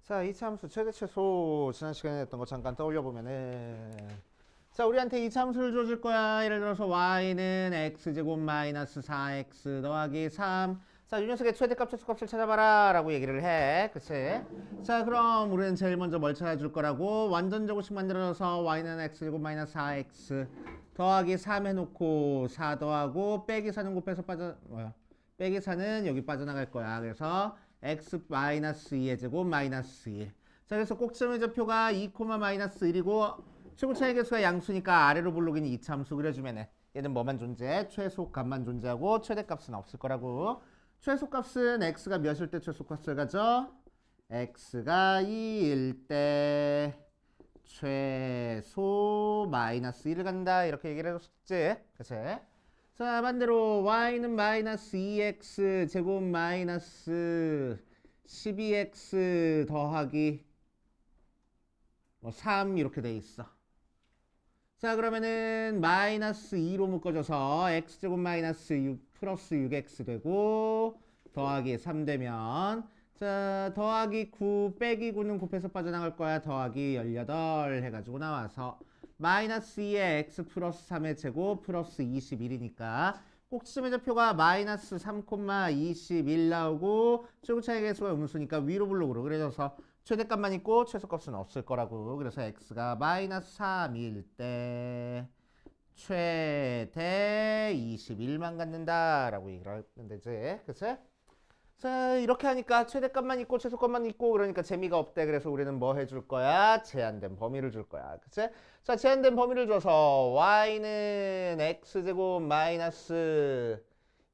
자, 이차함수 최대 최소 지난 시간에 했던 거 잠깐 떠올려 보면은 자, 우리한테 이차함수를 줘줄 거야. 예를 들어서 y는 x제곱 마이너스 4x 더하기 3. 자, 이 녀석의 최대값 최소값을 찾아봐라 라고 얘기를 해. 그치? 자, 그럼 우리는 제일 먼저 뭘 찾아줄 거라고? 완전 제곱식 만들어서 y는 x제곱 마이너스 4x 더하기 3 해놓고 4 더하고 빼기 4는 곱해서 빼기 4는 여기 빠져나갈 거야. 그래서 x 마이너스 2의 제곱 마이너스 1. 자, 그래서 꼭지점의 좌표가 2, 마이너스 1이고 최고 차이 계수가 양수니까 아래로 볼록인 이차함수 그려주면은 얘는 뭐만 존재해? 최소값만 존재하고 최대값은 없을 거라고. 최소값은 x가 몇일 때 최소값을 가져? x가 2일 때 최소 마이너스 1을 간다 이렇게 얘기를 해줬지. 그치? 자, 반대로 y는 마이너스 2x 제곱 마이너스 12x 더하기 3 이렇게 돼 있어. 자, 그러면은 마이너스 2로 묶어줘서 x제곱 마이너스 6 플러스 6x 되고 더하기 3 되면 자, 더하기 9 빼기 9는 곱해서 빠져나갈 거야. 더하기 18 해가지고 나와서 마이너스 2의 x 플러스 3의 제곱 플러스 21이니까 꼭지점의 좌표가 마이너스 3, 21 나오고 최고 차이 계수가 음수니까 위로 블록으로 그려져서 최대값만 있고 최소값은 없을 거라고. 그래서 x가 마이너스 3일 때 최대 21만 갖는다라고 얘기를 하는 데지. 그치? 자, 이렇게 하니까 최대값만 있고 최소값만 있고 그러니까 재미가 없대. 그래서 우리는 뭐 해줄 거야? 제한된 범위를 줄 거야. 그치? 자, 제한된 범위를 줘서 y는 x제곱 마이너스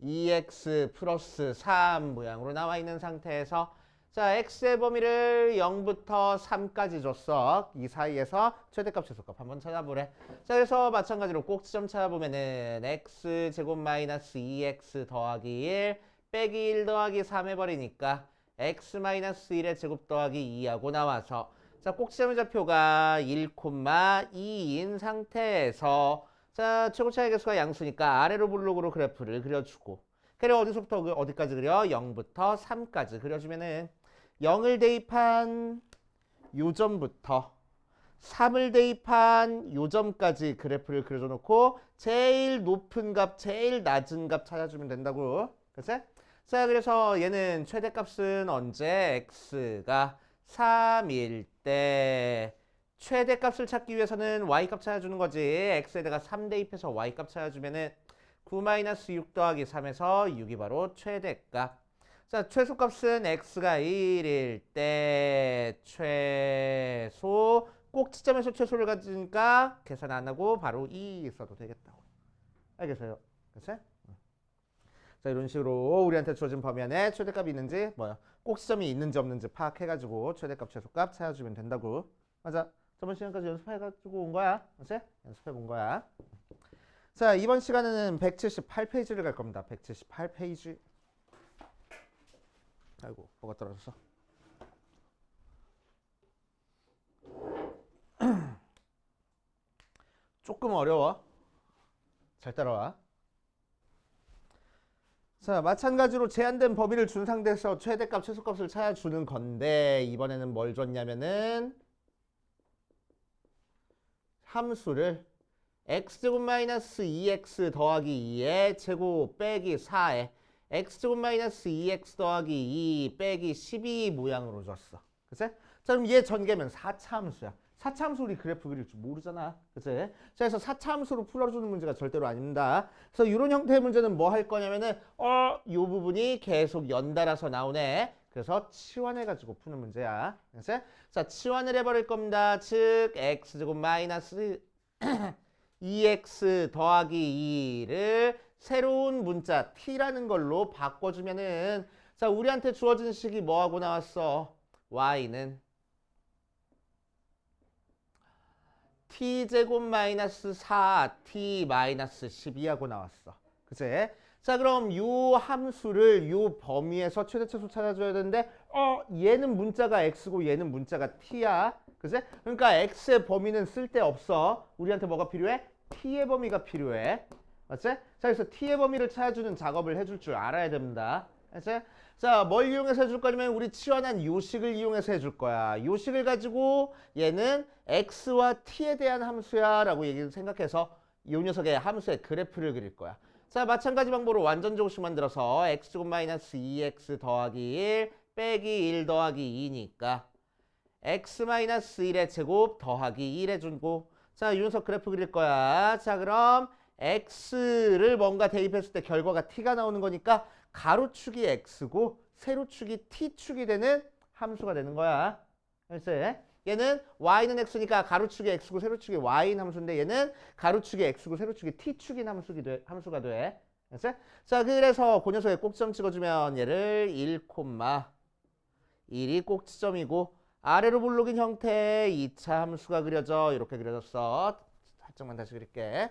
2x 플러스 3 모양으로 나와 있는 상태에서 자, x의 범위를 0부터 3까지 줬어. 이 사이에서 최대값, 최소값 한번 찾아보래. 자, 그래서 마찬가지로 꼭지점 찾아보면은 x제곱 마이너스 2x 더하기 1 빼기 1 더하기 3 해버리니까 x 마이너스 1의 제곱 더하기 2하고 나와서 자, 꼭지점의 좌표가 1, 2인 상태에서 자, 최고 차이 계수가 양수니까 아래로 블록으로 그래프를 그려주고 그래 어디서부터 어디까지 그려? 0부터 3까지 그려주면은 0을 대입한 요점부터 3을 대입한 요점까지 그래프를 그려줘 놓고 제일 높은 값, 제일 낮은 값 찾아주면 된다고. 그치? 자, 그래서 얘는 최대값은 언제? x가 3일 때 최대값을 찾기 위해서는 y값 찾아주는 거지. x에다가 3 대입해서 y값 찾아주면은 9-6 더하기 3에서 6이 바로 최대값. 자, 최소값은 x가 1일 때 최소 꼭지점에서 최소를 가지니까 계산 안 하고 바로 2 써도 되겠다고. 알겠어요? 그치? 자, 이런 식으로 우리한테 주어진 범위 안에 최대값이 있는지 꼭지점이 있는지 없는지 파악해가지고 최대값 최소값 찾아주면 된다고. 맞아. 저번 시간까지 연습해가지고 온 거야. 그치? 연습해 본 거야. 자, 이번 시간에는 178페이지를 갈 겁니다. 178페이지. 아이고, 뭐가 떨어졌어. 조금 어려워. 잘 따라와. 자, 마찬가지로 제한된 범위를 준 상태에서 최대값, 최소값을 찾아주는 건데 이번에는 뭘 줬냐면은 함수를 x제곱 마이너스 2x 더하기 2의 제곱 빼기 4에 x제곱 마이너스 2x 더하기 2 빼기 12 모양으로 줬어. 그치? 자, 그럼 얘 전개면 4차 함수야. 4차 함수 우리 그래프 그릴 줄 모르잖아. 그치? 자, 그래서 4차 함수로 풀어주는 문제가 절대로 아닙니다. 그래서 이런 형태의 문제는 뭐 할 거냐면은 요 부분이 계속 연달아서 나오네. 그래서 치환해가지고 푸는 문제야. 그치? 자, 치환을 해버릴 겁니다. 즉 x제곱 마이너스 2x 더하기 2를 새로운 문자 t라는 걸로 바꿔주면은 자, 우리한테 주어진 식이 뭐하고 나왔어? y는 t제곱 마이너스 4t 마이너스 12하고 나왔어. 그치? 자, 그럼 요 함수를 요 범위에서 최대 최소 찾아줘야 되는데 얘는 문자가 x고 얘는 문자가 t야. 그치? 그러니까 x의 범위는 쓸데없어. 우리한테 뭐가 필요해? t의 범위가 필요해. 맞지? 자, 그래서 t의 범위를 찾아주는 작업을 해줄 줄 알아야 됩니다. 알지? 자, 뭘 이용해서 해줄 거냐면 우리 치환한 요식을 이용해서 해줄 거야. 요식을 가지고 얘는 x와 t에 대한 함수야 라고 얘기를 생각해서 이 녀석의 함수의 그래프를 그릴 거야. 자, 마찬가지 방법으로 완전 제곱식 만들어서 x제곱 마이너스 2x 더하기 1 빼기 1 더하기 2니까 x 마이너스 1의 제곱 더하기 1의 준고. 자, 이 녀석 그래프 그릴 거야. 자, 그럼 x를 뭔가 대입했을 때 결과가 t가 나오는 거니까 가로축이 x고 세로축이 t축이 되는 함수가 되는 거야. 알지? 얘는 y는 x니까 가로축이 x고 세로축이 y인 함수인데 얘는 가로축이 x고 세로축이 t축인 함수가 돼. 알지? 자, 그래서 그 녀석에 꼭지점 찍어주면 얘를 1,1이 꼭지점이고 아래로 볼록인 형태의 2차 함수가 그려져. 이렇게 그려졌어. 살짝만 다시 그릴게.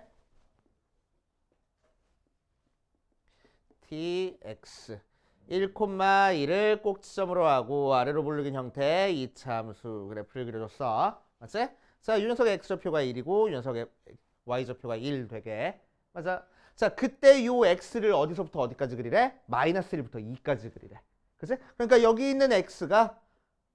tx 1,1을 꼭지점으로 하고 아래로 볼록인 형태의 2차 함수 그래프를 그려줬어. 맞지? 자, 이 녀석의 x좌표가 1이고 이 녀석의 y좌표가 1 되게. 맞아? 자, 그때 요 x를 어디서부터 어디까지 그리래? 마이너스 1부터 2까지 그리래. 그치? 그러니까 여기 있는 x가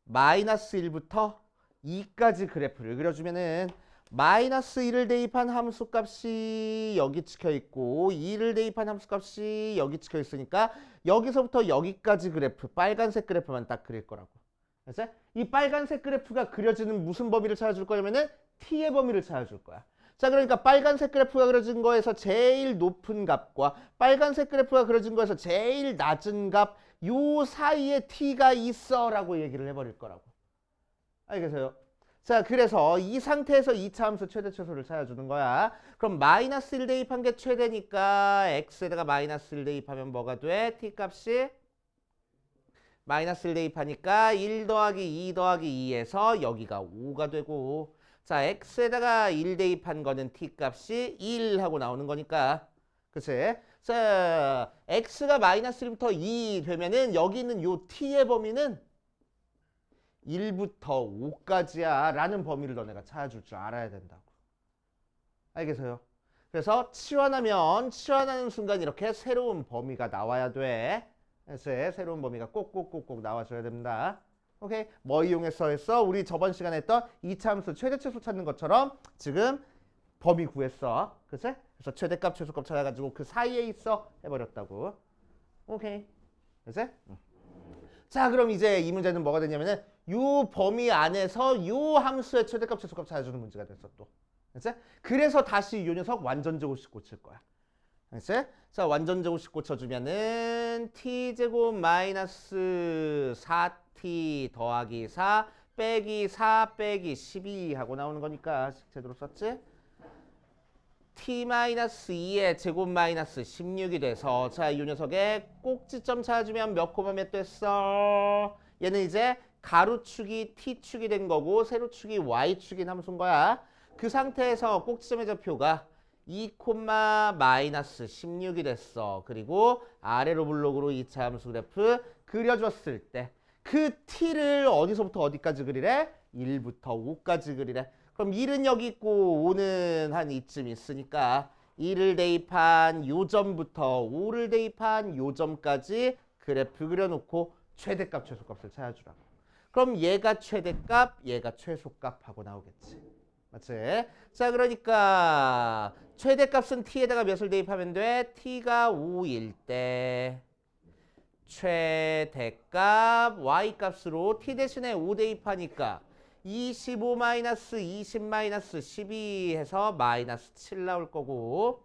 마이너스 1부터 2까지 그래프를 그려주면은 마이너스 1을 대입한 함수값이 여기 찍혀 있고 2를 대입한 함수값이 여기 찍혀 있으니까 여기서부터 여기까지 그래프, 빨간색 그래프만 딱 그릴 거라고. 그래서 이 빨간색 그래프가 그려지는 무슨 범위를 찾아줄 거냐면은 t의 범위를 찾아줄 거야. 자, 그러니까 빨간색 그래프가 그려진 거에서 제일 높은 값과 빨간색 그래프가 그려진 거에서 제일 낮은 값, 요 사이에 t가 있어 라고 얘기를 해버릴 거라고. 알겠어요? 자, 그래서 이 상태에서 2차 함수 최대 최소를 찾아주는 거야. 그럼 마이너스 1 대입한 게 최대니까 x에다가 마이너스 1 대입하면 뭐가 돼? t 값이 마이너스 1 대입하니까 1 더하기 2 더하기 2에서 여기가 5가 되고, 자, x에다가 1 대입한 거는 t 값이 1 하고 나오는 거니까. 그치? 자, x가 마이너스 1부터 2 되면은 여기 있는 요 t의 범위는 1부터 5까지야 라는 범위를 너네가 찾아줄 줄 알아야 된다고. 알겠어요? 그래서 치환하는 순간 이렇게 새로운 범위가 나와야 돼. 그래서 새로운 범위가 꼭꼭꼭꼭 나와줘야 됩니다. 오케이? 뭐 이용해서 했어? 우리 저번 시간에 했던 2차 함수 최대최소 찾는 것처럼 지금 범위 구했어. 그치? 그래서 최대값, 최소값 찾아가지고 그 사이에 있어 해버렸다고. 오케이? 그치? 자, 그럼 이제 이 문제는 뭐가 되냐면은 요 범위 안에서 요 함수의 최대값, 최소값 찾아주는 문제가 됐어 또. 그치? 그래서 다시 요 녀석 완전 제곱식 고칠 거야. 그치? 자, 완전 제곱식 고쳐주면은 t제곱 마이너스 4t 더하기 4 빼기 4 빼기 12 하고 나오는 거니까 제대로 썼지? t-2의 제곱 마이너스 16이 돼서, 자, 이 녀석의 꼭지점 찾아주면 몇 코마 몇 됐어? 얘는 이제 가로축이 t축이 된 거고 세로축이 y축인 함수인 거야. 그 상태에서 꼭지점의 좌표가 2 마이너스 16이 됐어. 그리고 아래로 블록으로 2차 함수 그래프 그려줬을 때 그 t를 어디서부터 어디까지 그리래? 1부터 5까지 그리래. 그럼 1은 여기 있고 5는 한 이쯤 있으니까 1을 대입한 요 점부터 5를 대입한 요 점까지 그래프 그려놓고 최대값, 최소값을 찾아주라고. 그럼 얘가 최대값, 얘가 최소값 하고 나오겠지. 맞지? 자, 그러니까 최대값은 t에다가 몇을 대입하면 돼? t가 5일 때 최대값 y값으로 t 대신에 5 대입하니까 25 마이너스 20 마이너스 12 해서 마이너스 7 나올 거고,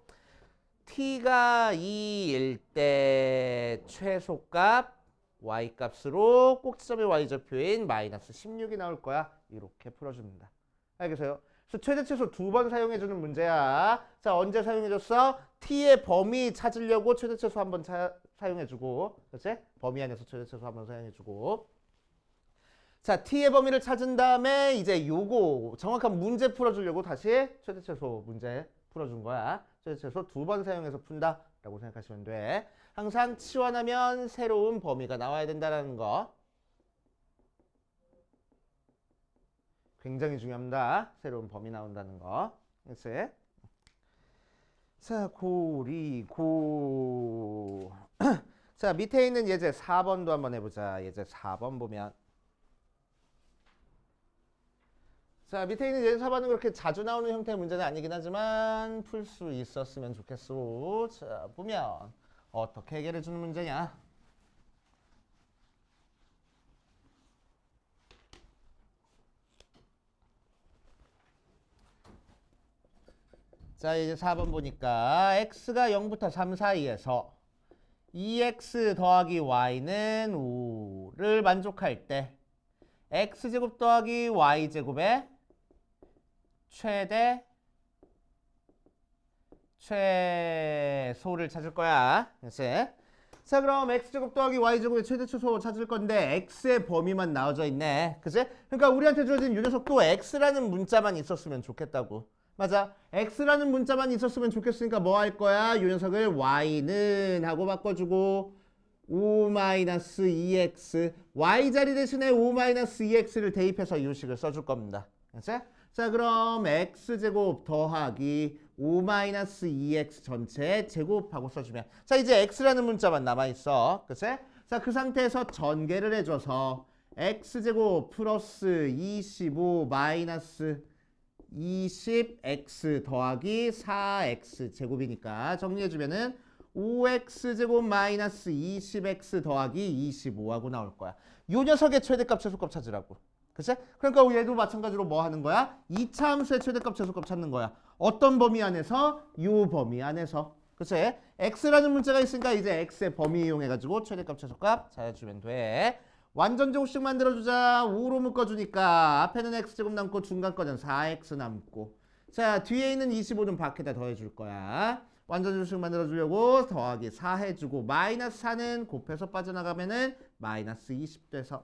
t가 2일 때 최소값 y값으로 꼭지점의 y좌표인 마이너스 16이 나올 거야. 이렇게 풀어줍니다. 알겠어요? 그래서 최대 최소 2번 사용해주는 문제야. 자, 언제 사용해줬어? t의 범위 찾으려고 최대 최소 한번 사용해주고, 그렇지? 범위 안에서 최대 최소 한번 사용해주고. 자, t의 범위를 찾은 다음에 이제 요거 정확한 문제 풀어주려고 다시 최대 최소 문제 풀어준 거야. 최대 최소 2번 사용해서 푼다 라고 생각하시면 돼. 항상 치환하면 새로운 범위가 나와야 된다는 거. 굉장히 중요합니다. 새로운 범위 나온다는 거. 그치? 자, 고리고. 자, 밑에 있는 예제 4번도 한번 해보자. 예제 4번 보면. 자, 밑에 있는 예제 4번은 그렇게 자주 나오는 형태의 문제는 아니긴 하지만 풀 수 있었으면 좋겠어. 자, 보면 어떻게 해결해 주는 문제냐. 자, 이제 4번 보니까 x가 0부터 3 사이에서 2x 더하기 y는 5를 만족할 때 x제곱 더하기 y제곱의 최소를 찾을 거야. 그치? 자, 그럼 x제곱 더하기 y제곱의 최대 최소 찾을 건데 x의 범위만 나와져 있네. 그치? 그러니까 우리한테 주어진 이 녀석도 x라는 문자만 있었으면 좋겠다고. 맞아. x라는 문자만 있었으면 좋겠으니까 뭐 할 거야? 이 녀석을 y는 하고 바꿔주고 5-2x y 자리 대신에 5-2x를 대입해서 이 식을 써줄 겁니다. 그치? 자, 그럼 x제곱 더하기 5-2x 전체 제곱하고 써주면 자, 이제 x라는 문자만 남아있어. 그치? 자, 그 상태에서 전개를 해줘서 x제곱 플러스 25 마이너스 20x 더하기 4x 제곱이니까 정리해주면은 5x제곱 마이너스 20x 더하기 25하고 나올 거야. 요 녀석의 최대값 최소값 찾으라고. 그치? 그러니까 얘도 마찬가지로 뭐 하는 거야? 2차 함수의 최대값 최소값 찾는 거야. 어떤 범위 안에서? 요 범위 안에서. 그치? x라는 문자가 있으니까 이제 x의 범위 이용해가지고 최대값 최소값 찾아주면 돼. 완전 제곱식 만들어주자. 5로 묶어주니까 앞에는 x제곱 남고 중간 거는 4x 남고 자, 뒤에 있는 25는 밖에다 더해줄 거야. 완전 제곱식 만들어주려고 더하기 4 해주고 마이너스 4는 곱해서 빠져나가면은 마이너스 20 돼서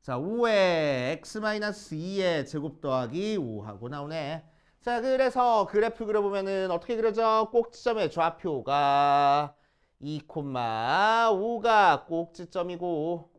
자, 5에 x-2의 제곱 더하기 5하고 나오네. 자, 그래서 그래프 그려보면은 어떻게 그려져? 꼭지점의 좌표가 2,5가 꼭지점이고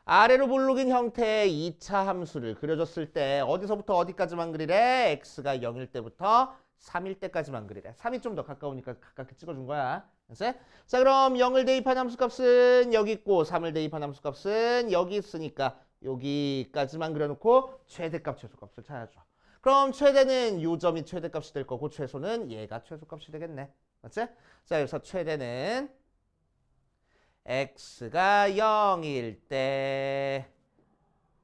아래로 볼록인 형태의 2차 함수를 그려줬을 때 어디서부터 어디까지만 그리래? x가 0일 때부터 3일 때까지만 그리래. 3이 좀 더 가까우니까 가깝게 찍어준 거야. 그치? 자, 그럼 0을 대입한 함수값은 여기 있고 3을 대입한 함수값은 여기 있으니까 여기까지만 그려놓고 최대값 최소값을 찾아줘. 그럼 최대는 요 점이 최대값이 될 거고 최소는 얘가 최소값이 되겠네. 맞지? 자, 그래서 최대는 x가 0일 때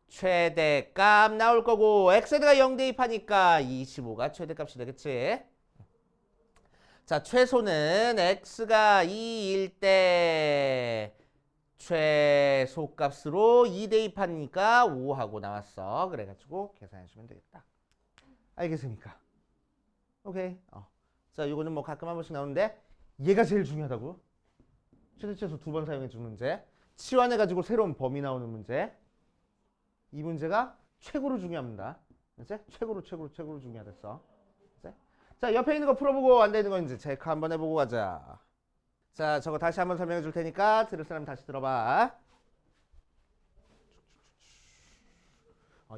최대값 나올 거고 x가 0 대입하니까 25가 최대값이 되겠지. 자, 최소는 x가 2일 때 최소값으로 2 대입하니까 5하고 나왔어. 그래가지고 계산해주면 되겠다. 알겠습니까? 오케이. 자, 이거는 뭐 가끔 한 번씩 나오는데 얘가 제일 중요하다고. 최대 최소 2번 사용해준 문제. 치환해가지고 새로운 범위 나오는 문제. 이 문제가 최고로 중요합니다. 이제 최고로 중요하댔어. 이제? 자, 옆에 있는 거 풀어보고 안 되는 거 이제 체크 한번 해보고 가자. 자, 저거 다시 한번 설명해 줄 테니까 들을 사람 다시 들어봐.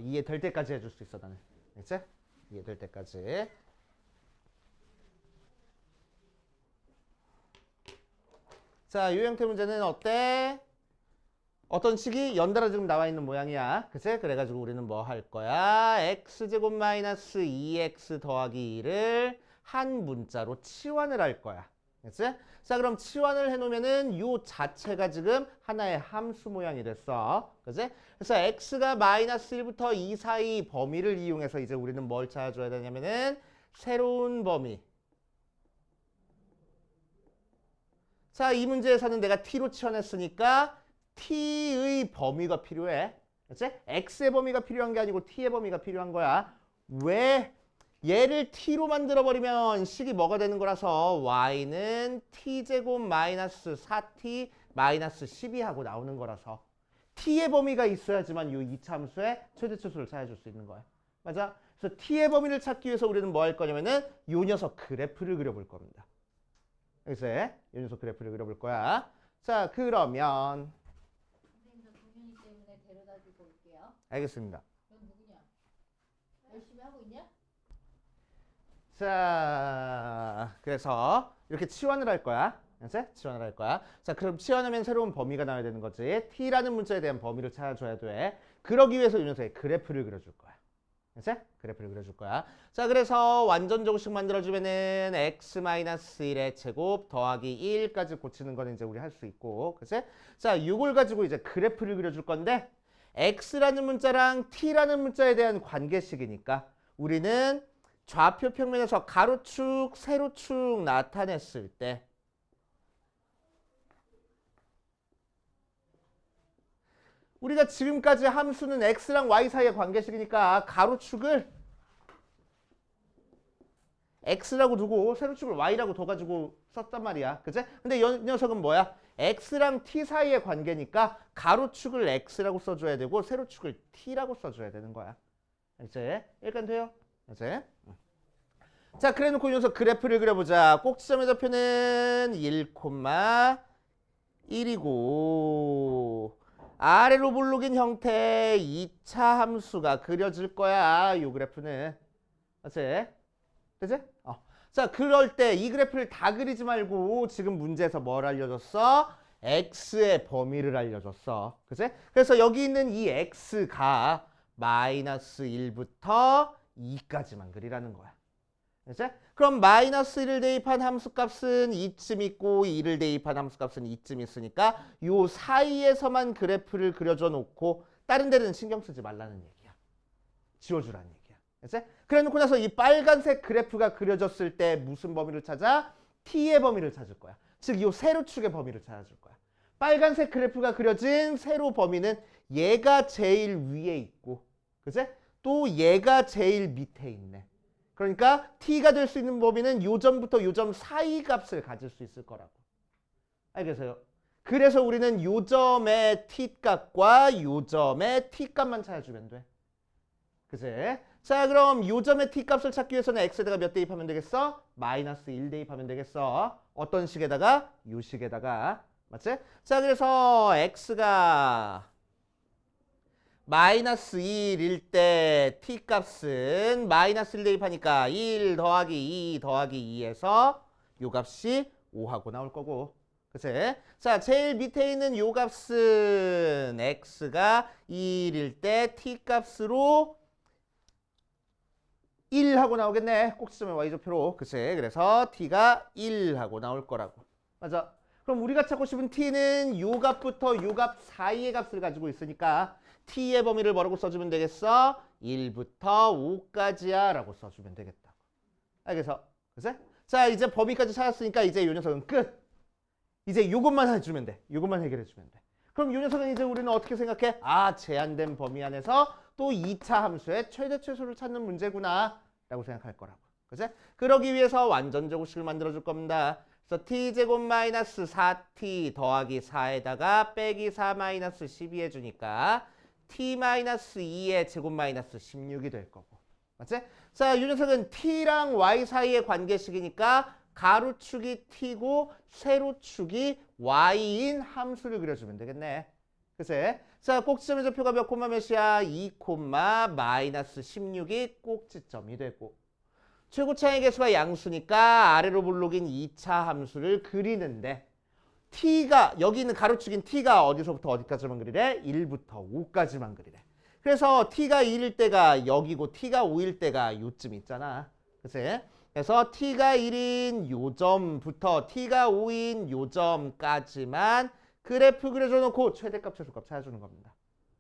이해될 때까지 해줄 수 있어 나는. 이제 이해될 때까지. 자, 이 형태 문제는 어때? 어떤 식이 연달아 지금 나와 있는 모양이야. 그치? 그래가지고 우리는 뭐 할 거야? x제곱 마이너스 2x 더하기 2를 한 문자로 치환을 할 거야. 그치? 자, 그럼 치환을 해놓으면은 요 자체가 지금 하나의 함수 모양이 됐어. 그치? 그래서 x가 마이너스 1부터 2 사이 범위를 이용해서 이제 우리는 뭘 찾아줘야 되냐면은 새로운 범위. 자, 이 문제에서는 내가 t로 치환했으니까 t의 범위가 필요해. 그치? x의 범위가 필요한 게 아니고 t의 범위가 필요한 거야. 왜? 얘를 t로 만들어버리면 식이 뭐가 되는 거라서 y는 t제곱 마이너스 4t 마이너스 12하고 나오는 거라서 t의 범위가 있어야지만 이 2차 함수의 최대 최소를 찾아줄 수 있는 거야. 맞아? 그래서 t의 범위를 찾기 위해서 우리는 뭐 할 거냐면은 요 녀석 그래프를 그려볼 겁니다. 그래서 이 녀석 그래프를 그려볼 거야. 자, 그러면 선생님 저 동현이 때문에 데려다 주고 올게요. 알겠습니다. 넌 누구냐? 열심히 하고 있냐? 자, 그래서 이렇게 치환을 할 거야. 알았지? 치환을 할 거야. 자, 그럼 치환하면 새로운 범위가 나와야 되는 거지. t라는 문자에 대한 범위를 찾아줘야 돼. 그러기 위해서 이 녀석의 그래프를 그려줄 거야. 알았지? 그래프를 그려줄 거야. 자, 그래서 완전 조금씩 만들어주면은 x-1의 제곱 더하기 1까지 고치는 거는 이제 우리 할 수 있고, 그치? 자, 이걸 가지고 이제 그래프를 그려줄 건데 x라는 문자랑 t라는 문자에 대한 관계식이니까 우리는 좌표 평면에서 가로축, 세로축 나타냈을 때 우리가 지금까지 함수는 x랑 y 사이의 관계식이니까 가로축을 x라고 두고 세로축을 y라고 둬가지고 썼단 말이야. 그치? 근데 이 녀석은 뭐야? x랑 t 사이의 관계니까 가로축을 x라고 써줘야 되고 세로축을 t라고 써줘야 되는 거야. 이제 일단 돼요? 이제 자, 그래 놓고 이 녀석 그래프를 그려보자. 꼭지점의 좌표는 1,1이고 아래로 볼록인 형태의 2차 함수가 그려질 거야. 이 그래프는. 맞지? 그치? 자, 그럴 때 이 그래프를 다 그리지 말고 지금 문제에서 뭘 알려줬어? x의 범위를 알려줬어. 그치? 그래서 여기 있는 이 x가 마이너스 1부터 2까지만 그리라는 거야. 그치? 그럼 마이너스 1을 대입한 함수값은 이쯤 있고 2를 대입한 함수값은 이쯤 있으니까 요 사이에서만 그래프를 그려줘 놓고 다른 데는 신경 쓰지 말라는 얘기야. 지워주라는 얘기야. 그치? 그래 놓고 나서 이 빨간색 그래프가 그려졌을 때 무슨 범위를 찾아? t의 범위를 찾을 거야. 즉 요 세로축의 범위를 찾아줄 거야. 빨간색 그래프가 그려진 세로 범위는 얘가 제일 위에 있고, 그치? 또 얘가 제일 밑에 있네. 그러니까 t가 될 수 있는 범위는 요 점부터 요 점 사이 값을 가질 수 있을 거라고. 알겠어요? 그래서 우리는 요 점의 t값과 요 점의 t값만 찾아주면 돼. 그치? 자, 그럼 요 점의 t값을 찾기 위해서는 x에다가 몇 대입하면 되겠어? 마이너스 1 대입하면 되겠어. 어떤 식에다가? 요 식에다가. 맞지? 자, 그래서 x가 마이너스 1일 때 t값은 마이너스 1 대입하니까 1 더하기 2 더하기 2에서 요 값이 5하고 나올 거고. 그치? 자, 제일 밑에 있는 요 값은 x가 2일일 때 t값으로 1하고 나오겠네. 꼭지점의 y좌표로. 그치? 그래서 t가 1하고 나올 거라고. 맞아. 그럼 우리가 찾고 싶은 t는 요 값부터 요 값 사이의 값을 가지고 있으니까 t의 범위를 뭐라고 써주면 되겠어? 1부터 5까지야 라고 써주면 되겠다. 알겠어? 그치? 자, 이제 범위까지 찾았으니까 이제 요 녀석은 끝. 이제 요것만 해주면 돼. 요것만 해결해주면 돼. 그럼 요 녀석은 이제 우리는 어떻게 생각해? 아, 제한된 범위 안에서 또 2차 함수의 최대 최소를 찾는 문제구나 라고 생각할 거라고. 그치? 그러기 위해서 완전 제곱식을 만들어줄 겁니다. 그래서 t제곱 마이너스 4t 더하기 4에다가 빼기 4 마이너스 12 해주니까 t 마이너스 2의 제곱 마이너스 16이 될 거고. 맞지? 자, 이 녀석은 t랑 y 사이의 관계식이니까 가로축이 t고 세로축이 y인 함수를 그려주면 되겠네. 그치? 자, 꼭지점의 좌표가 몇 콤마 몇이야? 2 콤마 마이너스 16이 꼭지점이 되고 최고차의 개수가 양수니까 아래로 볼록인 2차 함수를 그리는데 t가 여기 있는 가로축인 t가 어디서부터 어디까지만 그리래? 1부터 5까지만 그리래. 그래서 t가 1일 때가 여기고 t가 5일 때가 요쯤 있잖아. 그치? 그래서 t가 1인 요 점부터 t가 5인 요 점까지만 그래프 그려줘 놓고 최대값 최소값 찾아주는 겁니다.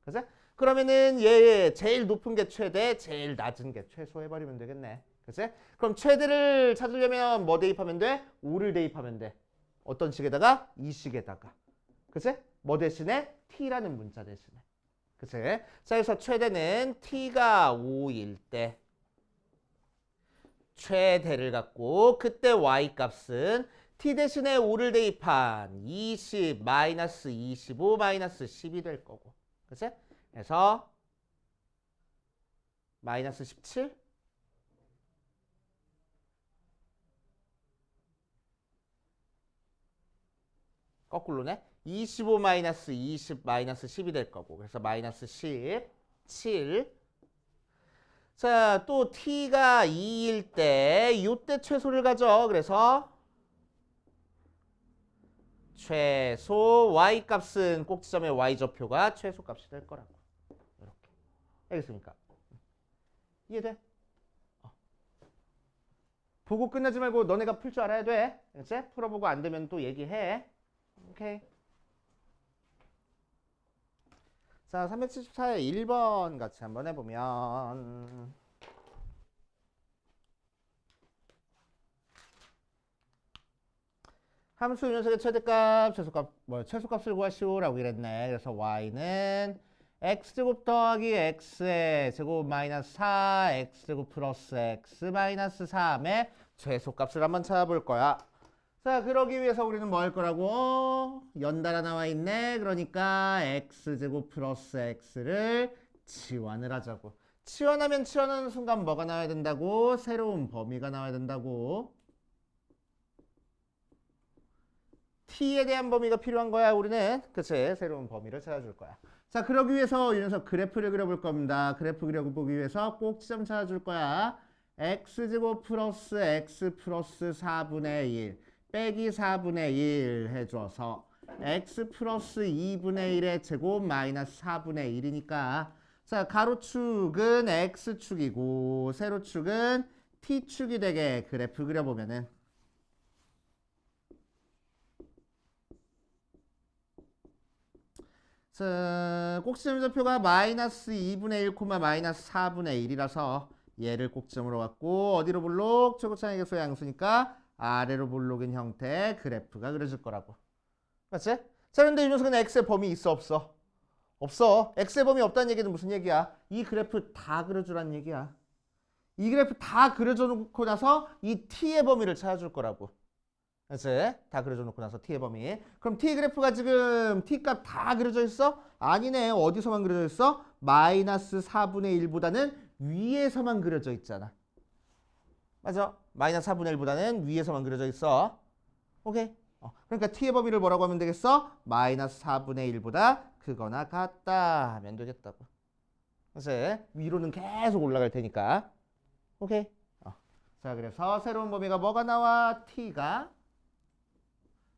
그치? 그러면은 얘 제일 높은 게 최대, 제일 낮은 게 최소 해버리면 되겠네. 그치? 그럼 최대를 찾으려면 뭐 대입하면 돼? 5를 대입하면 돼. 어떤 식에다가? 이 식에다가. 그치? 뭐 대신에? t라는 문자 대신에. 그치? 자, 그래서 최대는 t가 5일 때 최대를 갖고 그때 y 값은 t 대신에 5를 대입한 20 마이너스 25 마이너스 10이 될 거고. 그치? 그래서 마이너스 17 거꾸로네. 25 마이너스 20 마이너스 10이 될 거고. 그래서 마이너스 17. 자, 또 t가 2일 때 요때 최소를 가져. 그래서 최소 y 값은 꼭지점의 y 좌표가 최소 값이 될 거라고. 이렇게. 알겠습니까? 이해돼? 보고 끝나지 말고 너네가 풀 줄 알아야 돼. 알겠지? 풀어보고 안 되면 또 얘기해. 오케이. 자, 374의 1번 같이 한번 해보면 함수 이 녀석의 최대값, 최소값, 최소값을 구하시오라고 이랬네. 그래서 y는 x제곱 더하기 x의 제곱 마이너스 4, x제곱 플러스 x 마이너스 3의 최소값을 한번 찾아볼 거야. 자, 그러기 위해서 우리는 뭐 할 거라고? 연달아 나와 있네. 그러니까 x제곱 플러스 x를 치환을 하자고. 치환하면 치환하는 순간 뭐가 나와야 된다고? 새로운 범위가 나와야 된다고. t에 대한 범위가 필요한 거야. 우리는 그치? 새로운 범위를 찾아줄 거야. 자, 그러기 위해서 이 녀석 그래프를 그려볼 겁니다. 그래프 그려보기 위해서 꼭지점 찾아줄 거야. x제곱 플러스 x 플러스 4분의 1 빼기 4분의 1 해줘서 x 플러스 2분의 1의 제곱 마이너스 4분의 1이니까 자, 가로축은 x축이고 세로축은 t축이 되게 그래프 그려보면은 자, 꼭지점 좌표가 마이너스 2분의 1, 마이너스 4분의 1이라서 얘를 꼭지점으로 갖고 어디로 볼록? 최고차의 계수의 양수니까 아래로 볼록인 형태의 그래프가 그려질 거라고. 맞지? 자, 그런데 이 녀석은 x의 범위 있어 없어? 없어. x의 범위 없다는 얘기는 무슨 얘기야? 이 그래프 다 그려주란 얘기야. 이 그래프 다 그려줘 놓고 나서 이 t의 범위를 찾아줄 거라고. 그치? 다 그려줘 놓고 나서 t의 범위. 그럼 t 그래프가 지금 t 값 다 그려져 있어? 아니네. 어디서만 그려져 있어? 마이너스 4분의 1보다는 위에서만 그려져 있잖아. 맞아? 마이너스 4분의 1보다는 위에서만 그려져 있어. 오케이? 그러니까 t의 범위를 뭐라고 하면 되겠어? 마이너스 4분의 1보다 크거나 같다 하면 되겠다고. 그치? 위로는 계속 올라갈 테니까. 오케이? 자, 그래서 새로운 범위가 뭐가 나와? t가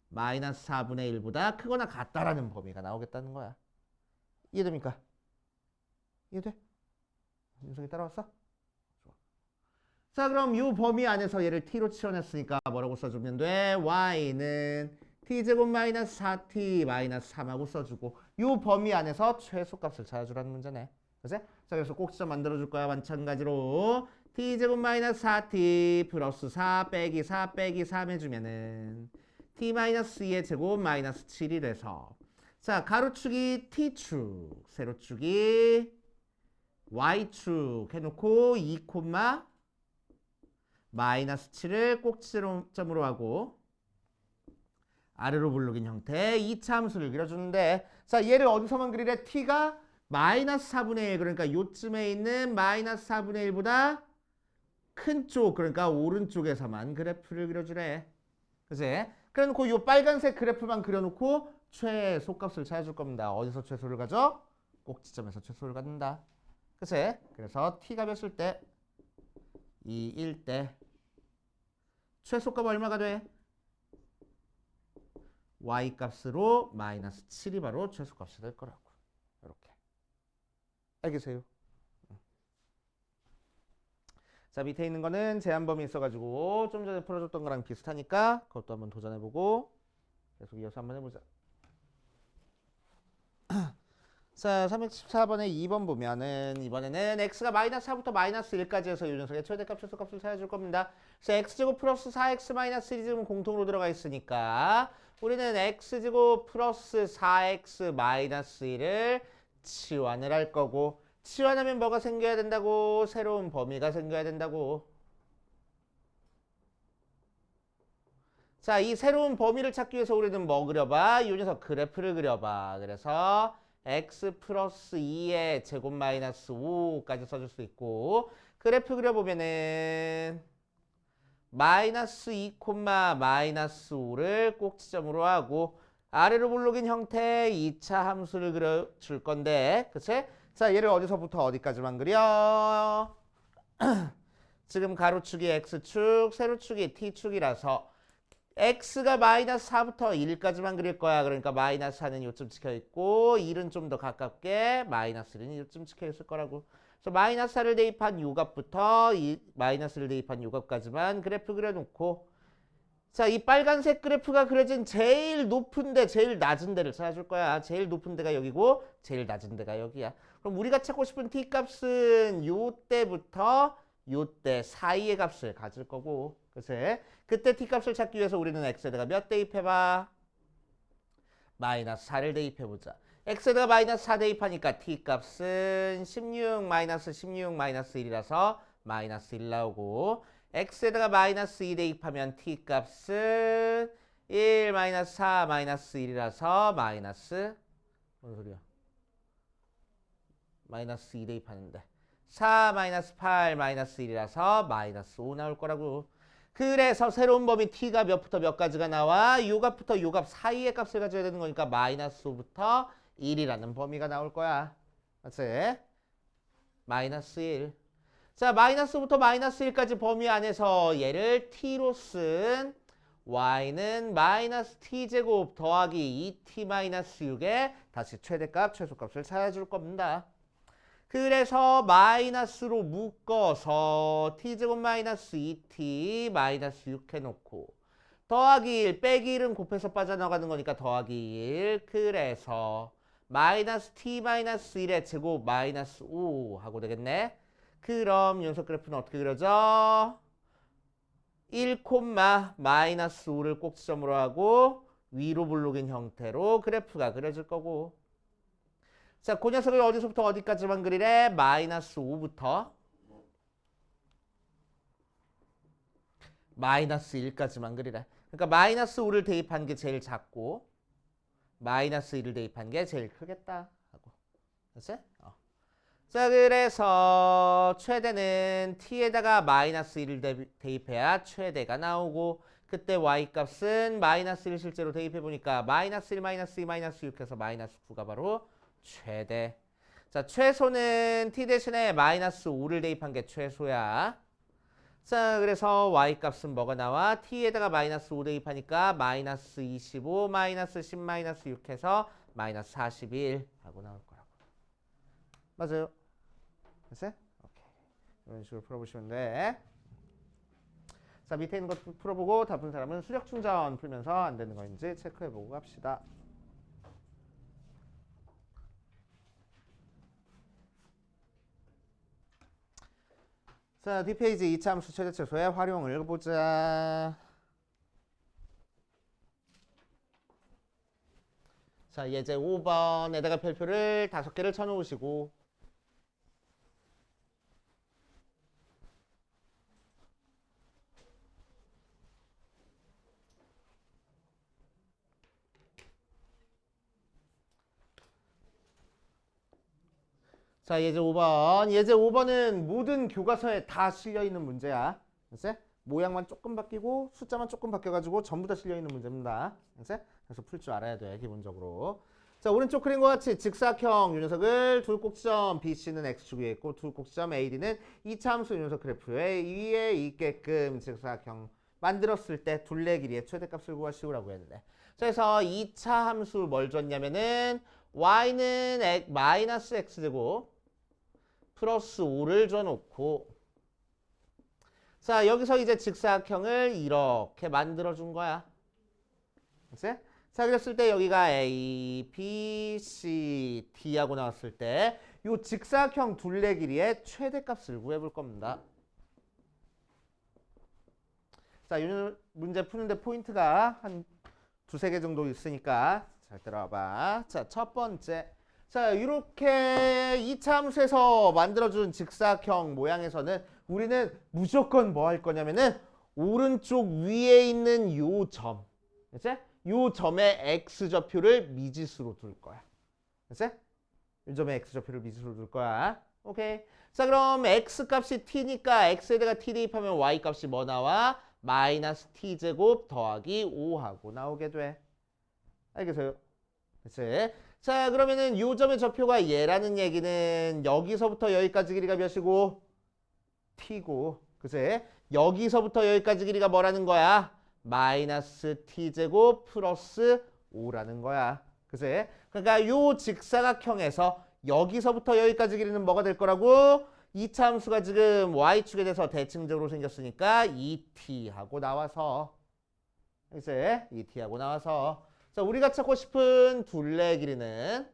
마이너스 4분의 1보다 크거나 같다라는 범위가 나오겠다는 거야. 이해됩니까? 이해돼? 윤석이 따라왔어? 좋아. 자, 그럼 이 범위 안에서 얘를 t로 치환했으니까 뭐라고 써주면 돼? y는 t제곱 마이너스 4t 마이너스 3하고 써주고 이 범위 안에서 최소값을 찾아주라는 문제네. 그치? 자, 그래서 꼭지점 만들어줄 거야. 마찬가지로 t제곱 마이너스 4t 플러스 4 빼기 4 빼기 3 해주면은 t-2의 제곱 마이너스 7이 돼서 자, 가로축이 t축, 세로축이 y축 해놓고 2, 마이너스 7을 꼭지점으로 하고 아래로 볼록인 형태의 2차 함수를 그려주는데 자, 얘를 어디서만 그리래? t가 마이너스 4분의 1 그러니까 요쯤에 있는 마이너스 4분의 1보다 큰 쪽 그러니까 오른쪽에서만 그래프를 그려주래. 그치? 그래놓고 이 빨간색 그래프만 그려놓고 최소값을 찾아줄 겁니다. 어디서 최소를 가져? 꼭지점에서 최소를 갖는다. 그치? 그래서 t가 몇일 때? 2일 때 최소값 얼마가 돼? y 값으로 마이너스 7이 바로 최소값이 될 거라고. 이렇게. 알겠어요? 자, 밑에 있는 거는 제한범위 있어가지고 좀 전에 풀어줬던 거랑 비슷하니까 그것도 한번 도전해보고 계속 이어서 한번 해보자. 자, 314번에 2번 보면은 이번에는 x가 마이너스 4부터 마이너스 1까지 해서 이 녀석의 최대값, 최소값을 찾아줄 겁니다. 그래서 x제곱 플러스 4x 마이너스 1이 지금 공통으로 들어가 있으니까 우리는 x제곱 플러스 4x 마이너스 1을 치환을 할 거고 치환하면 뭐가 생겨야 된다고? 새로운 범위가 생겨야 된다고. 자, 이 새로운 범위를 찾기 위해서 우리는 뭐 그려봐? 이 녀석 그래프를 그려봐. 그래서 x 플러스 2의 제곱 마이너스 5까지 써줄 수 있고 그래프 그려보면은 마이너스 2, 마이너스 5를 꼭지점으로 하고 아래로 볼록인 형태의 2차 함수를 그려줄 건데 그치? 자, 얘를 어디서부터 어디까지만 그려? 지금 가로축이 x축, 세로축이 t축이라서 x가 마이너스 4부터 1까지만 그릴 거야. 그러니까 마이너스 4는 요쯤 찍혀있고 1은 좀 더 가깝게 마이너스 1은 요쯤 찍혀있을 거라고. 그래서 마이너스 4를 대입한 요값부터 마이너스를 대입한 요값까지만 그래프 그려놓고 자, 이 빨간색 그래프가 그려진 제일 높은 데, 제일 낮은 데를 찾아줄 거야. 제일 높은 데가 여기고 제일 낮은 데가 여기야. 그럼 우리가 찾고 싶은 t 값은 요때부터 요때 사이의 값을 가질 거고 그치? 그때 t 값을 찾기 위해서 우리는 x에다가 몇 대입해봐? 마이너스 4를 대입해보자. x에다가 마이너스 4 대입하니까 t 값은 16 마이너스 16 마이너스 1이라서 마이너스 1 나오고 x에다가 마이너스 2 대입하면 t 값은 1 마이너스 4 마이너스 1이라서 마이너스 뭔 소리야? 마이너스 2 대입하는데 4 마이너스 8 마이너스 1이라서 마이너스 5 나올 거라고. 그래서 새로운 범위 t가 몇부터 몇까지가 나와? 요값부터 요값 사이의 값을 가져야 되는 거니까 마이너스 5부터 1이라는 범위가 나올 거야. 맞지? 마이너스 1. 자, 마이너스 5부터 마이너스 1까지 범위 안에서 얘를 t로 쓴 y는 마이너스 t제곱 더하기 2t 마이너스 6에 다시 최대값, 최소값을 찾아줄 겁니다. 그래서 마이너스로 묶어서 t제곱 마이너스 2t 마이너스 6 해놓고 더하기 1 빼기 1은 곱해서 빠져나가는 거니까 더하기 1 그래서 마이너스 t 마이너스 1의 제곱 마이너스 5 하고 되겠네. 그럼 연속 그래프는 어떻게 그려져? 1, 마이너스 5를 꼭지점으로 하고 위로 블록인 형태로 그래프가 그려질 거고 자, 그 녀석을 어디서부터 어디까지만 그리래? 마이너스 5부터 마이너스 1까지만 그리래. 그러니까 마이너스 5를 대입한 게 제일 작고 마이너스 1을 대입한 게 제일 크겠다 하고. 됐지? 자, 그래서 최대는 t에다가 마이너스 1을 대입해야 최대가 나오고 그때 y값은 마이너스 1 실제로 대입해보니까 마이너스 1 마이너스 2 마이너스 6 해서 마이너스 9가 바로 최대. 자, 최소는 t 대신에 마이너스 5를 대입한 게 최소야. 자, 그래서 y값은 뭐가 나와? t에다가 마이너스 5 대입하니까 마이너스 25 마이너스 10 마이너스 6 해서 마이너스 41 하고 나올 거라고. 맞아요. 됐어요? 오케이. 이런 식으로 풀어보시면 돼. 자, 밑에 있는 것 풀어보고 다 푼 사람은 수력 충전 풀면서 안 되는 거인지 체크해보고 갑시다. 자, 뒷페이지 2차 함수 최대최소의 활용을 보자. 자, 예제 5번에다가 별표를 5개를 쳐놓으시고 자, 예제 5번. 예제 5번은 모든 교과서에 다 실려있는 문제야. 알았지? 모양만 조금 바뀌고 숫자만 조금 바뀌어가지고 전부 다 실려있는 문제입니다. 알았지? 그래서 풀 줄 알아야 돼, 기본적으로. 자, 오른쪽 그림과 같이 직사각형 요 녀석을 둘 꼭지점 BC는 X축 위에 있고 둘 꼭지점 AD는 2차 함수 요 녀석 그래프에 위에 있게끔 직사각형 만들었을 때 둘레 길이의 최대값을 구하시오라고 했는데 자, 그래서 2차 함수 뭘 줬냐면은 y는 마이너스 x제곱 플러스 5를 줘놓고 자, 여기서 이제 직사각형을 이렇게 만들어준 거야. 그치? 자, 그랬을 때 여기가 A, B, C, D 하고 나왔을 때 이 직사각형 둘레 길이의 최대값을 구해볼 겁니다. 자, 이 문제 푸는데 포인트가 한 두세 개 정도 있으니까 잘 들어봐. 자, 첫 번째. 자, 이렇게 2차 함수에서 만들어준 직사각형 모양에서는 우리는 무조건 뭐 할 거냐면은 오른쪽 위에 있는 요 점. 그치? 요 점의 x좌표를 미지수로 둘 거야. 그치? 이 점의 x좌표를 미지수로 둘 거야. 오케이. 자, 그럼 x값이 t니까 x에다가 t 대입하면 y값이 뭐 나와? 마이너스 t제곱 더하기 5하고 나오게 돼. 알겠어요? 그치? 자, 그러면은 요 점의 좌표가 얘라는 얘기는 여기서부터 여기까지 길이가 몇이고? t고. 그치? 여기서부터 여기까지 길이가 뭐라는 거야? 마이너스 t제곱 플러스 5라는 거야. 그치? 그러니까 요 직사각형에서 여기서부터 여기까지 길이는 뭐가 될 거라고? 이차 함수가 지금 y축에 대해서 대칭적으로 생겼으니까 2t하고 나와서 이제 2t하고 나와서 자 우리가 찾고 싶은 둘레 길이는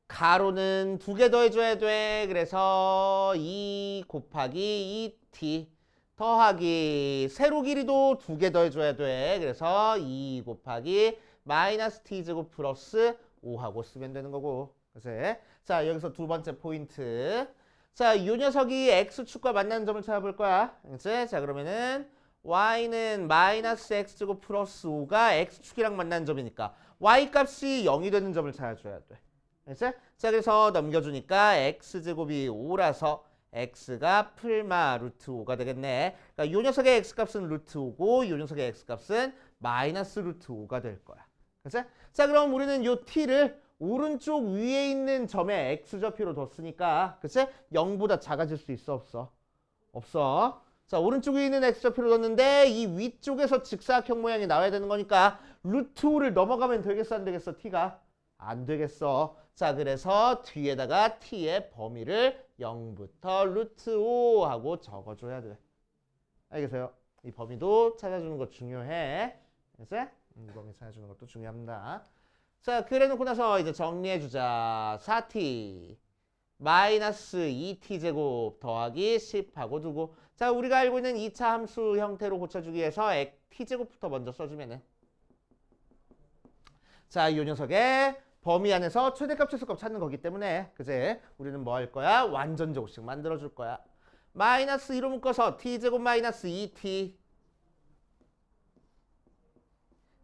가로는 2개 더해줘야 돼. 그래서 2 곱하기 2t 더하기 세로 길이도 2개 더해줘야 돼. 그래서 2 곱하기 마이너스 t제곱 플러스 5하고 쓰면 되는 거고. 그치? 자 여기서 두 번째 포인트. 자 이 녀석이 x축과 만나는 점을 찾아볼 거야. 그치? 자 그러면은 y는 마이너스 x제곱 플러스 5가 x축이랑 만나는 점이니까 y 값이 0이 되는 점을 찾아줘야 돼. 그치? 자 그래서 넘겨주니까 x제곱이 5라서 x가 풀마 루트 5가 되겠네. 그러니까 이 녀석의 x값은 루트 5고 이 녀석의 x값은 마이너스 루트 5가 될 거야. 그치? 자 그럼 우리는 이 t를 오른쪽 위에 있는 점에 x좌표로 뒀으니까 그치? 0보다 작아질 수 있어 없어? 없어. 자 오른쪽 위에 있는 x좌표로 뒀는데 이 위쪽에서 직사각형 모양이 나와야 되는 거니까 루트 5를 넘어가면 되겠어 안 되겠어 t가? 안 되겠어. 자 그래서 뒤에다가 t의 범위를 0부터 루트 5 하고 적어줘야 돼. 알겠어요? 이 범위도 찾아주는 거 중요해. 알겠어? 이 범위 찾아주는 것도 중요합니다. 자 그래놓고 나서 이제 정리해주자. 4t 마이너스 2t제곱 더하기 10하고 두고 자 우리가 알고 있는 2차 함수 형태로 고쳐주기 위해서 t제곱부터 먼저 써주면은 자 이 녀석의 범위 안에서 최대값 최소값 찾는 거기 때문에 그제 우리는 뭐 할 거야? 완전 제곱식 만들어줄 거야. 마이너스 2로 묶어서 t제곱 마이너스 2t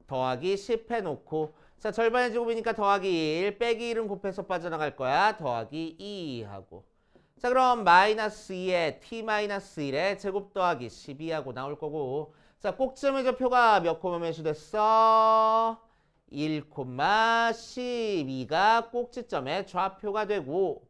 더하기 10 해놓고 자 절반의 제곱이니까 더하기 1 빼기 1은 곱해서 빠져나갈 거야. 더하기 2 하고 자 그럼 마이너스 2에 t 마이너스 1에 제곱 더하기 12하고 나올 거고 자 꼭지점의 좌표가 몇 콤마 몇이 됐어? 1,12가 꼭지점의 좌표가 되고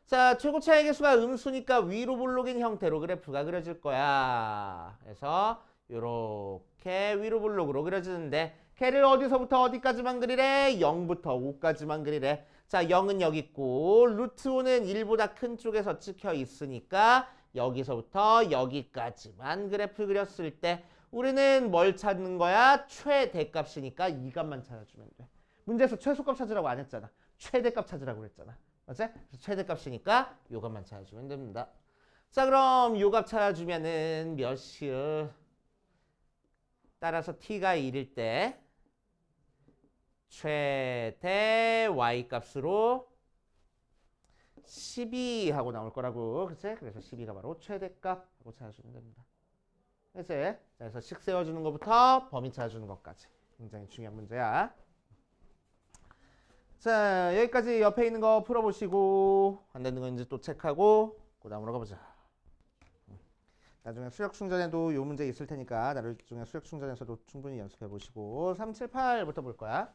자 최고차의 개수가 음수니까 위로 볼록인 형태로 그래프가 그려질 거야. 그래서 이렇게 위로 볼록으로 그려지는데 걔를 어디서부터 어디까지만 그리래? 0부터 5까지만 그리래. 자 0은 여기 있고 루트 5는 1보다 큰 쪽에서 찍혀 있으니까 여기서부터 여기까지만 그래프 그렸을 때 우리는 뭘 찾는 거야? 최대값이니까 이 값만 찾아주면 돼. 문제에서 최소값 찾으라고 안 했잖아. 최대값 찾으라고 그랬잖아. 맞지? 그래서 최대값이니까 요 값만 찾아주면 됩니다. 자 그럼 요 값 찾아주면은 몇이요? 따라서 t가 1일 때 최대 y값으로 12 하고 나올 거라고. 그치? 그래서 12가 바로 최대값 하고 찾아주면 됩니다. 그치? 그래서 식 세워주는 것부터 범위 찾아주는 것까지 굉장히 중요한 문제야. 자 여기까지 옆에 있는 거 풀어보시고 안 되는 거 이제 또 체크하고 그 다음으로 가보자. 나중에 수력 충전에도 이 문제 있을 테니까 나중에 수력 충전에서도 충분히 연습해 보시고 378부터 볼 거야.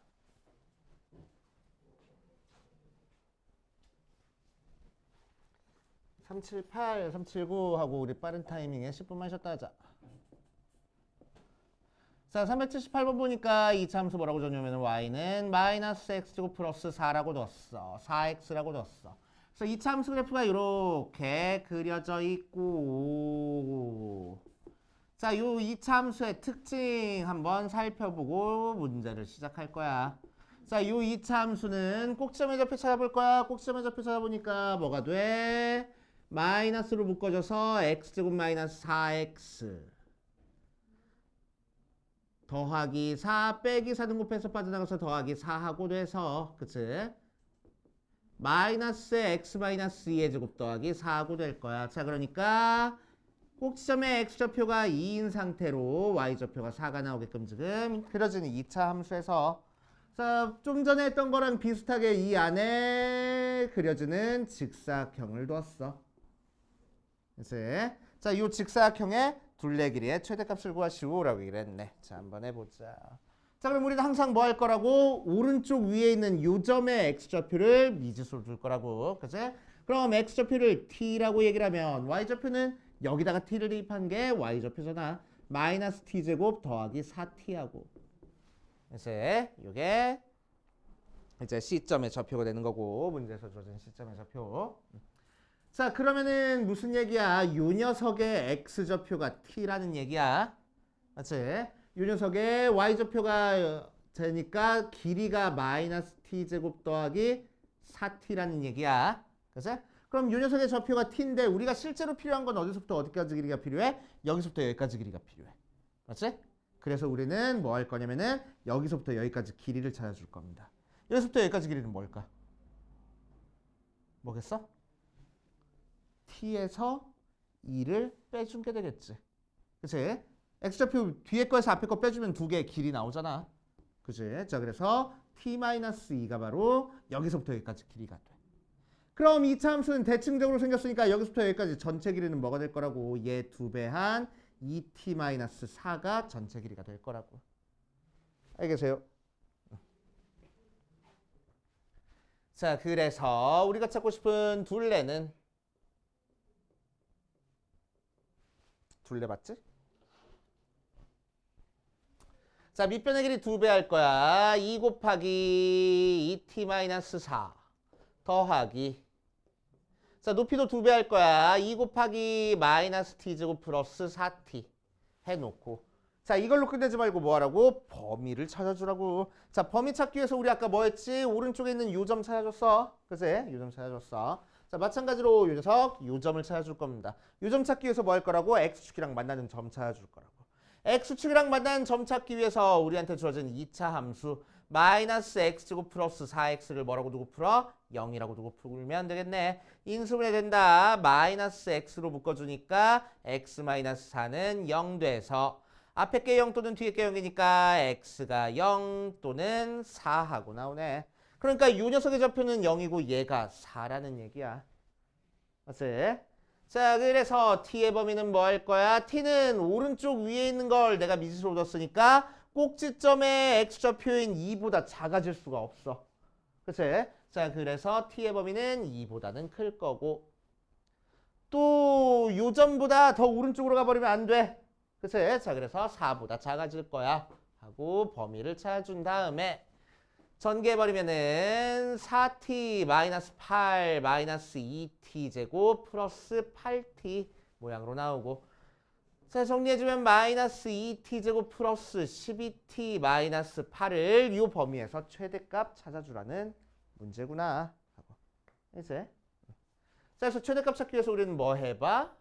378, 379 하고 우리 빠른 타이밍에 10분만 쉬었다 하자. 자 378번 보니까 이 함수 뭐라고 줬냐면 y는 마이너스 x제곱 플러스 4라고 뒀어. 4x라고 뒀어. 그래서 이 함수 그래프가 이렇게 그려져 있고 자 요 이 함수의 특징 한번 살펴보고 문제를 시작할 거야. 자 요 2차 함수는 꼭지점의 좌표 찾아볼 거야. 꼭지점의 좌표 찾아보니까 뭐가 돼? 마이너스로 묶어줘서 x제곱 마이너스 4x 더하기 4 빼기 4등 곱해서 빠져나가서 더하기 4하고 돼서 그치? 마이너스 x 마이너스 2의 제곱 더하기 4하고 될 거야. 자 그러니까 꼭지점의 x좌표가 2인 상태로 y좌표가 4가 나오게끔 지금 그려지는 2차 함수에서 자, 좀 전에 했던 거랑 비슷하게 이 안에 그려지는 직사각형을 두었어. 그치? 자, 이 직사각형의 둘레 길이의 최대값을 구하시오라고 얘기를 했네. 자, 한번 해보자. 자, 그럼 우리는 항상 뭐 할 거라고? 오른쪽 위에 있는 요 점의 x좌표를 미지수로 둘 거라고. 그치? 그럼 x좌표를 t라고 얘기를 하면 y좌표는 여기다가 t를 대입한 게 y좌표잖아. 마이너스 t제곱 더하기 4t하고 이제 이게 이제 C점의 좌표가 되는 거고 문제에서 주어진 C점의 좌표. 자 그러면은 무슨 얘기야? 요 녀석의 X좌표가 T라는 얘기야. 맞지? 요 녀석의 Y좌표가 되니까 길이가 마이너스 T제곱 더하기 4T라는 얘기야. 그치? 그럼 요 녀석의 좌표가 T인데 우리가 실제로 필요한 건 어디서부터 어디까지 길이가 필요해? 여기서부터 여기까지 길이가 필요해. 맞지? 그래서 우리는 뭐 할 거냐면은 여기서부터 여기까지 길이를 찾아줄 겁니다. 여기서부터 여기까지 길이는 뭘까? 뭐겠어? t에서 2를 빼준 게 되겠지. 그치? x좌표 뒤에 거에서 앞에 거 빼주면 두 개의 길이 나오잖아. 그치? 자 그래서 t-2가 바로 여기서부터 여기까지 길이가 돼. 그럼 2차 함수는 대칭적으로 생겼으니까 여기서부터 여기까지 전체 길이는 뭐가 될 거라고? 얘 2배한 2t-4가 전체 길이가 될 거라고. 알겠어요? 자 그래서 우리가 찾고 싶은 둘레는 둘레 맞지? 자 밑변의 길이 2배 할 거야. 2 곱하기 2t-4 더하기 자 높이도 2배 할 거야. 2 곱하기 마이너스 t제곱 플러스 4t 해놓고 자 이걸로 끝내지 말고 뭐 하라고? 범위를 찾아주라고. 자 범위 찾기 위해서 우리 아까 뭐 했지? 오른쪽에 있는 요 점 찾아줬어. 그치? 요 점 찾아줬어. 자 마찬가지로 요 녀석 요 점을 찾아줄 겁니다. 요 점 찾기 위해서 뭐 할 거라고? x축이랑 만나는 점 찾아줄 거라고. x축이랑 만나는 점 찾기 위해서 우리한테 주어진 2차 함수 마이너스 x제곱 플러스 4x를 뭐라고 두고 풀어? 0이라고 두고 풀면 되겠네. 인수분해 된다. 마이너스 x로 묶어주니까 x 마이너스 4는 0 돼서 앞에 게 0 또는 뒤에 게 0이니까 x가 0 또는 4 하고 나오네. 그러니까 이 녀석의 좌표는 0이고 얘가 4라는 얘기야. 맞지? 자 그래서 t의 범위는 뭐 할 거야? t는 오른쪽 위에 있는 걸 내가 미지수로 뒀으니까 꼭지점의 x좌표인 2보다 작아질 수가 없어. 그치? 자 그래서 t의 범위는 2보다는 클 거고 또 요 점보다 더 오른쪽으로 가버리면 안 돼. 그치? 자 그래서 4보다 작아질 거야 하고 범위를 찾아준 다음에 전개해버리면은 4t 마이너스 8 마이너스 2t 제곱 플러스 8t 모양으로 나오고 자 정리해주면 마이너스 2t 제곱 플러스 12t 마이너스 8을 이 범위에서 최대값 찾아주라는 문제구나 하고 이제 자 그래서 최대값 찾기 위해서 우리는 뭐 해봐?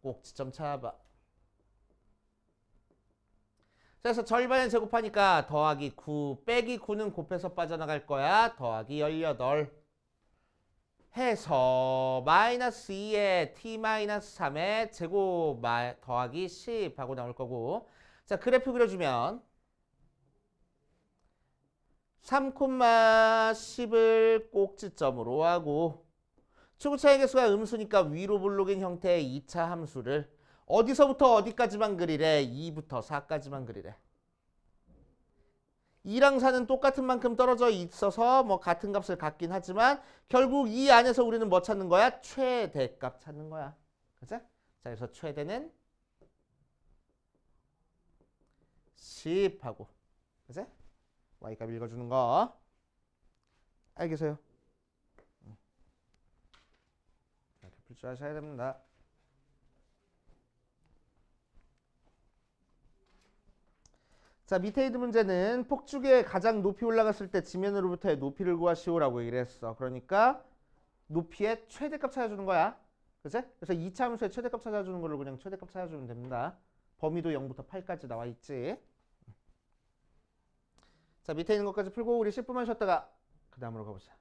꼭지점 찾아봐. 그래서 절반에 제곱하니까 더하기 9 빼기 9는 곱해서 빠져나갈 거야. 더하기 18 해서 마이너스 2에 t-3에 제곱 더하기 10 하고 나올 거고 자 그래프 그려주면 3,10을 꼭지점으로 하고 초고차의 개수가 음수니까 위로 볼록인 형태의 2차 함수를 어디서부터 어디까지만 그리래? 2부터 4까지만 그리래. 2랑 4는 똑같은 만큼 떨어져 있어서 뭐 같은 값을 갖긴 하지만 결국 이 안에서 우리는 뭐 찾는 거야? 최대값 찾는 거야. 그치? 자, 그래서 최대는 10 하고 그치? y값 읽어주는 거 알겠어요? 이렇게 풀 줄 아셔야 됩니다. 자 밑에 있는 문제는 폭죽에 가장 높이 올라갔을 때 지면으로부터의 높이를 구하시오라고 얘기를 했어. 그러니까 높이의 최대값 찾아주는 거야. 그치? 그래서 2차 함수의 최대값 찾아주는 걸로 그냥 최대값 찾아주면 됩니다. 범위도 0부터 8까지 나와 있지. 자 밑에 있는 것까지 풀고 우리 10분만 쉬었다가 그 다음으로 가보자.